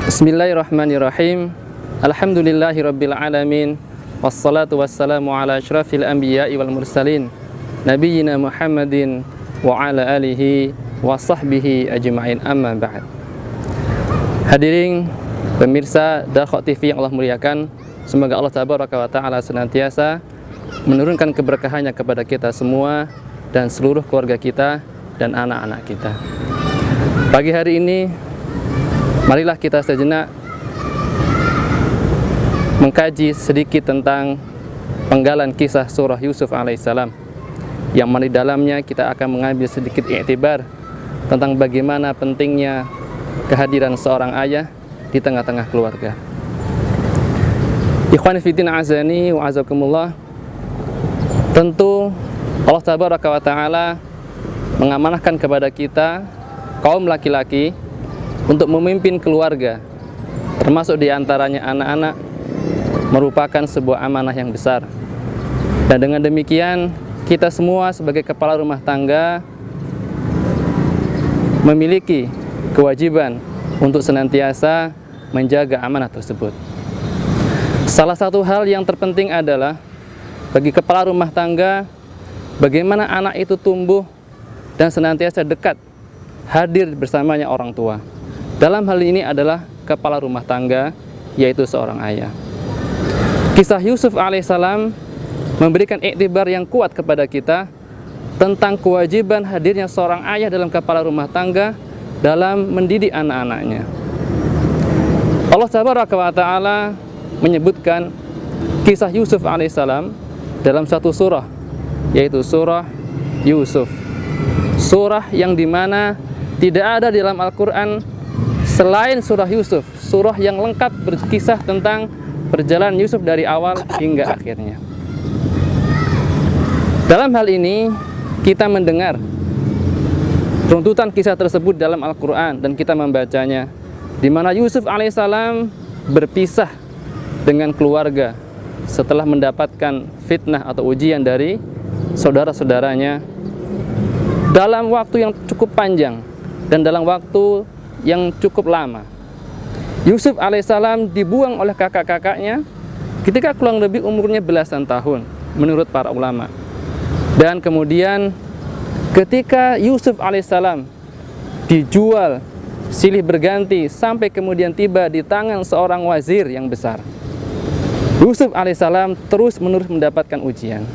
Bismillahirrahmanirrahim. Alhamdulillahirabbil alamin. Wassalatu wassalamu ala asyrafil anbiya'i wal mursalin nabiyyina Muhammadin wa ala alihi wa sahbihi ajma'in, amma ba'd. Hadirin pemirsa Dakhok TV yang Allah muliakan, semoga Allah tabaraka wa ta'ala senantiasa menurunkan keberkahannya kepada kita semua dan seluruh keluarga kita dan anak-anak kita. Pagi hari ini marilah kita sejenak mengkaji sedikit tentang penggalan kisah surah Yusuf alaihissalam, yang mana di dalamnya kita akan mengambil sedikit iktibar tentang bagaimana pentingnya kehadiran seorang ayah di tengah-tengah keluarga. Ikhwani fiddin azani wa azakumullah, tentu Allah tabaraka wa ta'ala mengamanahkan kepada kita kaum laki-laki untuk memimpin keluarga, termasuk diantaranya anak-anak, merupakan sebuah amanah yang besar. Dan dengan demikian kita semua sebagai kepala rumah tangga memiliki kewajiban untuk senantiasa menjaga amanah tersebut. Salah satu hal yang terpenting adalah bagi kepala rumah tangga, bagaimana anak itu tumbuh dan senantiasa dekat hadir bersamanya orang tua. Dalam hal ini adalah kepala rumah tangga, yaitu seorang ayah. Kisah Yusuf alaihissalam memberikan iktibar yang kuat kepada kita tentang kewajiban hadirnya seorang ayah dalam kepala rumah tangga dalam mendidik anak-anaknya. Allah tabaraka wa ta'ala menyebutkan kisah Yusuf alaihissalam dalam satu surah, yaitu surah Yusuf. Surah yang dimana tidak ada di dalam Al-Quran selain surah Yusuf, surah yang lengkap berkisah tentang perjalanan Yusuf dari awal hingga akhirnya. Dalam hal ini kita mendengar runtutan kisah tersebut dalam Al-Quran dan kita membacanya, di mana Yusuf alaihissalam berpisah dengan keluarga setelah mendapatkan fitnah atau ujian dari saudara-saudaranya dalam waktu yang cukup panjang dan dalam waktu yang cukup lama. Yusuf alaihissalam dibuang oleh kakak-kakaknya ketika kurang lebih umurnya belasan tahun menurut para ulama. Dan kemudian ketika Yusuf alaihissalam dijual silih berganti sampai kemudian tiba di tangan seorang wazir yang besar, Yusuf alaihissalam terus-menerus mendapatkan ujian.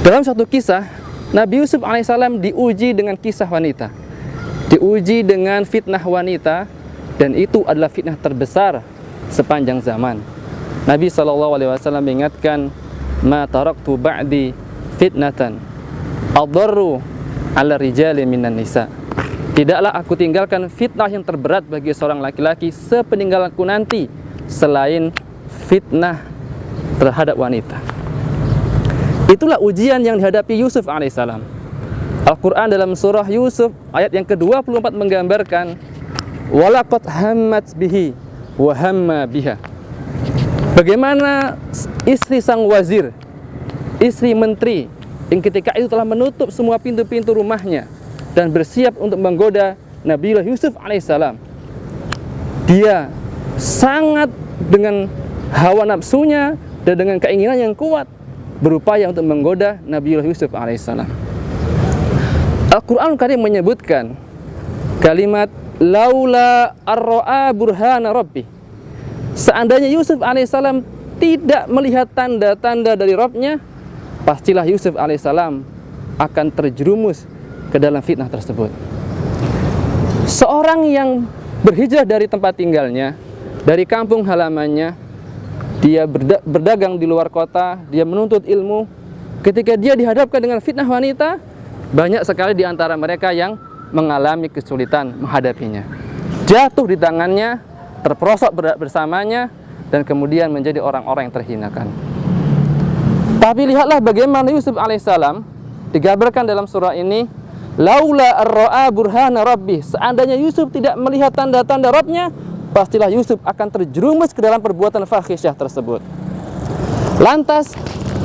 Dalam satu kisah, Nabi Yusuf alaihissalam diuji dengan kisah wanita, diuji dengan fitnah wanita, dan itu adalah fitnah terbesar sepanjang zaman. Nabi SAW mengingatkan, ma taraktu ba'di fitnatan adharru ala rijali minan nisa. Tidaklah aku tinggalkan fitnah yang terberat bagi seorang laki-laki sepeninggalanku nanti selain fitnah terhadap wanita. Itulah ujian yang dihadapi Yusuf alaihissalam. Al-Quran dalam surah Yusuf ayat yang ke-24 menggambarkan, walaqad hammat bihi wa hamma biha. Bagaimana istri sang wazir, istri menteri, yang ketika itu telah menutup semua pintu-pintu rumahnya dan bersiap untuk menggoda Nabiullah Yusuf alaihissalam. Dia sangat dengan hawa nafsunya dan dengan keinginan yang kuat berupaya untuk menggoda Nabiullah Yusuf alaihissalam. Al-Quran Karim menyebutkan kalimat laula ar-ra'a burhana rabbi. Seandainya Yusuf alaihissalam tidak melihat tanda-tanda dari Rabbnya, pastilah Yusuf alaihissalam akan terjerumus ke dalam fitnah tersebut. Seorang yang berhijrah dari tempat tinggalnya, dari kampung halamannya, dia berdagang di luar kota, dia menuntut ilmu. Ketika dia dihadapkan dengan fitnah wanita, banyak sekali di antara mereka yang mengalami kesulitan menghadapinya, jatuh di tangannya, terperosok bersamanya, dan kemudian menjadi orang-orang yang terhinakan. Tapi lihatlah bagaimana Yusuf alaihissalam digambarkan dalam surah ini, laula ar-ra'a burhana rabbi. Seandainya Yusuf tidak melihat tanda-tanda Rabbnya, pastilah Yusuf akan terjerumus ke dalam perbuatan fahisyah tersebut. Lantas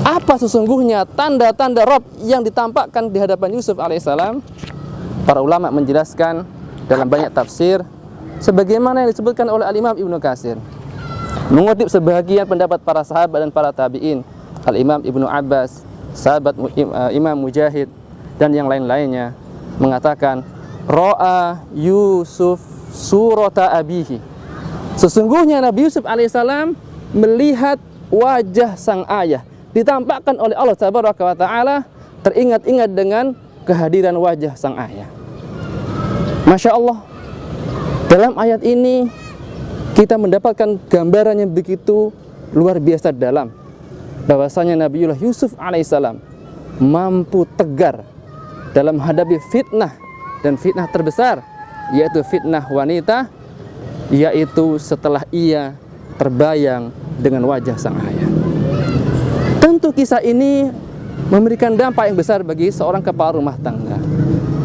Apa sesungguhnya tanda-tanda Rabb yang ditampakkan di hadapan Yusuf alaihissalam? Para ulama menjelaskan dalam banyak tafsir sebagaimana yang disebutkan oleh Al-Imam Ibnu Katsir, mengutip sebagian pendapat para sahabat dan para tabi'in, Al-Imam Ibnu Abbas, sahabat Imam Mujahid, dan yang lain-lainnya, mengatakan Ra'a Yusuf surata abihi. Sesungguhnya Nabi Yusuf alaihissalam melihat wajah sang ayah, ditampakkan oleh Allah Tabaraka wa Ta'ala, teringat-ingat dengan kehadiran wajah sang ayah. Masya Allah, dalam ayat ini kita mendapatkan gambaran yang begitu luar biasa dalam, bahwasanya Nabiullah Yusuf alaihissalam mampu tegar dalam menghadapi fitnah, dan fitnah terbesar yaitu fitnah wanita, yaitu setelah ia terbayang dengan wajah sang ayah. Tentu kisah ini memberikan dampak yang besar bagi seorang kepala rumah tangga,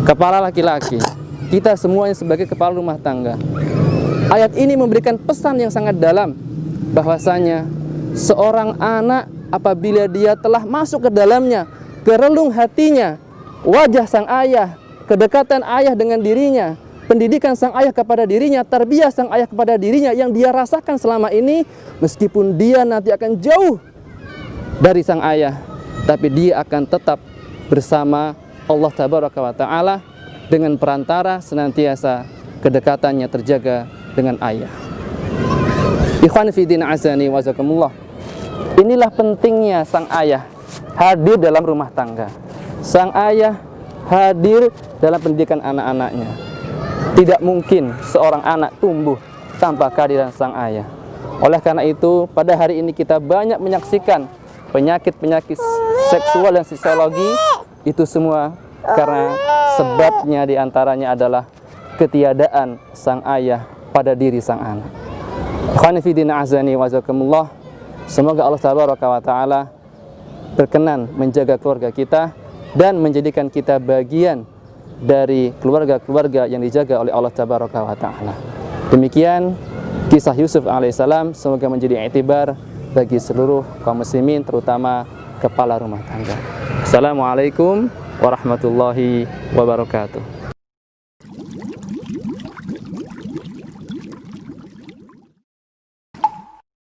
kepala laki-laki, kita semuanya sebagai kepala rumah tangga. Ayat ini memberikan pesan yang sangat dalam, bahwasanya seorang anak apabila dia telah masuk ke dalamnya, ke relung hatinya, wajah sang ayah, kedekatan ayah dengan dirinya, pendidikan sang ayah kepada dirinya, tarbiyah sang ayah kepada dirinya yang dia rasakan selama ini, meskipun dia nanti akan jauh dari sang ayah, tapi dia akan tetap bersama Allah Tabaraka wa Ta'ala dengan perantara senantiasa kedekatannya terjaga dengan ayah. Ikhwan fillah azani wa jazakumullah. Inilah pentingnya sang ayah hadir dalam rumah tangga. Sang ayah hadir dalam pendidikan anak-anaknya. Tidak mungkin seorang anak tumbuh tanpa kehadiran sang ayah. Oleh karena itu, pada hari ini kita banyak menyaksikan penyakit-penyakit seksual dan psikologi, itu semua karena sebabnya diantaranya adalah ketiadaan sang ayah pada diri sang anak. Khonifidina azani wa jazakumullah. Semoga Allah Tabaraka wa Ta'ala berkenan menjaga keluarga kita dan menjadikan kita bagian dari keluarga-keluarga yang dijaga oleh Allah Tabaraka wa Ta'ala. Demikian kisah Yusuf alaihissalam, semoga menjadi i'tibar bagi seluruh kaum muslimin, terutama kepala rumah tangga. Assalamualaikum warahmatullahi wabarakatuh.